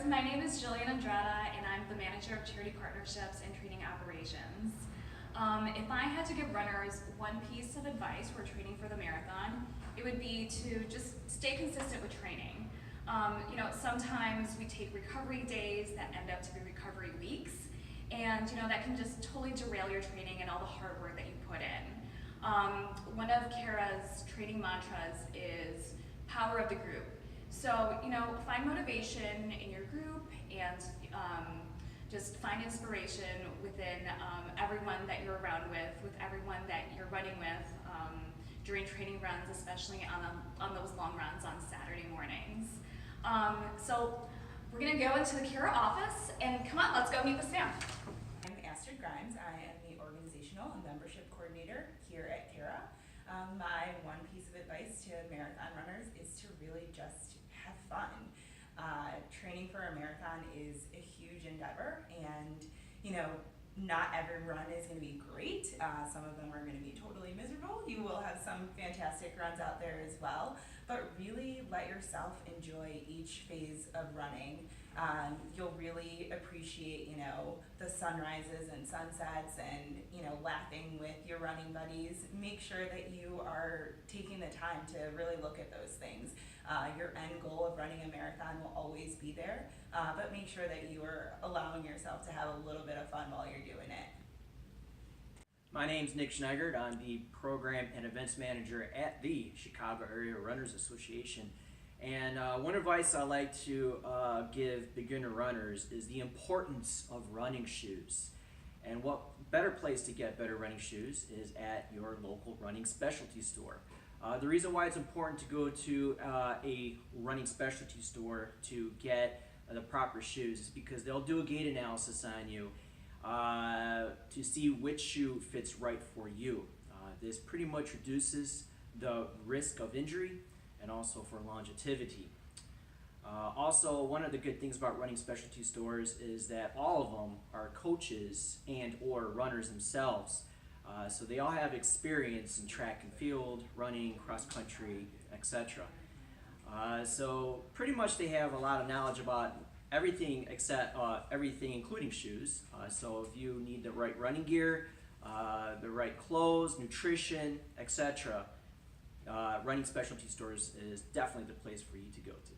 my name is Jillian Andrada, and I'm the manager of charity partnerships and training operations. If I had to give runners one piece of advice for training for the marathon, it would be to just stay consistent with training. Sometimes we take recovery days that end up to be recovery weeks, and that can just totally derail your training and all the hard work that you put in. One of CARA's training mantras is power of the group. So, find motivation in your group and just find inspiration within everyone that you're around with everyone that you're running with during training runs, especially on those long runs on Saturday mornings. So we're gonna go into the CARA office and come on, let's go meet the staff. I'm Grimes. I am the organizational and membership coordinator here at CARA. My one piece of advice to marathon runners is to really just have fun. Training for a marathon is a huge endeavor, and not every run is going to be great. Some of them are going to be totally miserable. You will have some fantastic runs out there as well, but really let yourself enjoy each phase of running. You'll really appreciate, the sunrises and sunsets and, laughing with your running buddies. Make sure that you are taking the time to really look at those things. Your end goal of running a marathon will always be there, but make sure that you are allowing yourself to have a little bit of fun while you're doing it. My name's Nick Schneigert. I'm the Program and Events Manager at the Chicago Area Runners Association. And one advice I like to give beginner runners is the importance of running shoes. And what better place to get better running shoes is at your local running specialty store. The reason why it's important to go to a running specialty store to get the proper shoes is because they'll do a gait analysis on you to see which shoe fits right for you. This pretty much reduces the risk of injury and also for longevity. Also, one of the good things about running specialty stores is that all of them are coaches and or runners themselves. So they all have experience in track and field, running, cross country, etc. So pretty much they have a lot of knowledge about everything except everything including shoes. So if you need the right running gear, the right clothes, nutrition, etc., running specialty stores is definitely the place for you to go to.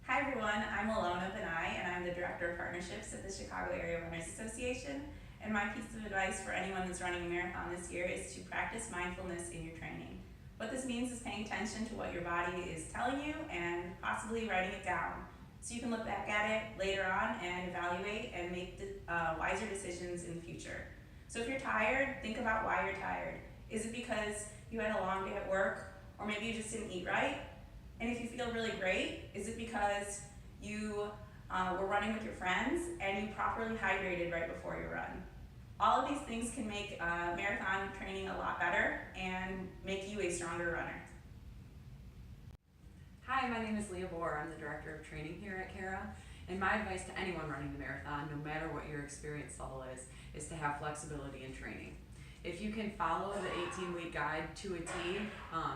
Hi everyone, I'm Alona Benai, and I'm the Director of Partnerships at the Chicago Area Runners Association. And my piece of advice for anyone that's running a marathon this year is to practice mindfulness in your training. What this means is paying attention to what your body is telling you and possibly writing it down, so you can look back at it later on and evaluate and make wiser decisions in the future. So if you're tired, think about why you're tired. Is it because you had a long day at work, or maybe you just didn't eat right? And if you feel really great, is it because you were running with your friends and you properly hydrated right before your run? All of these things can make marathon training a lot better and make you a stronger runner. Hi, my name is Leah Bohr. I'm the Director of Training here at CARA. And my advice to anyone running the marathon, no matter what your experience level is to have flexibility in training. If you can follow the 18-week guide to a T,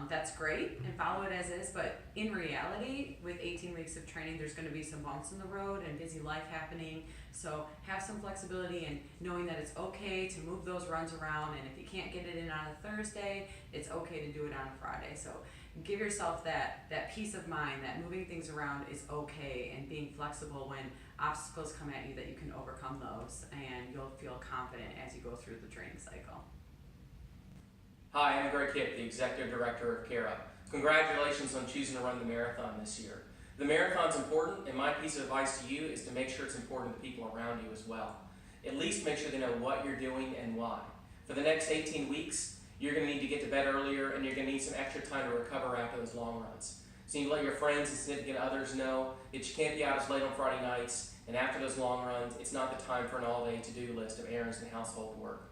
that's great, and follow it as is, but in reality, with 18 weeks of training, there's going to be some bumps in the road and busy life happening, so have some flexibility and knowing that it's okay to move those runs around, and if you can't get it in on a Thursday, it's okay to do it on a Friday. So give yourself that peace of mind that moving things around is okay, and being flexible when obstacles come at you, that you can overcome those, and you'll feel confident as you go through the training cycle. Hi, I'm Greg Kipp, the Executive Director of CARA. Congratulations on choosing to run the marathon this year. The marathon's important, and my piece of advice to you is to make sure it's important to the people around you as well. At least make sure they know what you're doing and why. For the next 18 weeks, you're going to need to get to bed earlier, and you're going to need some extra time to recover after those long runs. So you need to let your friends and significant others know that you can't be out as late on Friday nights, and after those long runs, it's not the time for an all-day to-do list of errands and household work.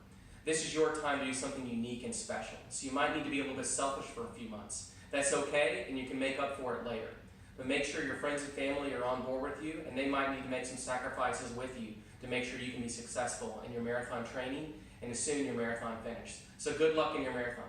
This is your time to do something unique and special, so you might need to be a little bit selfish for a few months. That's okay, and you can make up for it later. But make sure your friends and family are on board with you, and they might need to make some sacrifices with you to make sure you can be successful in your marathon training and as soon your marathon finished. So good luck in your marathon.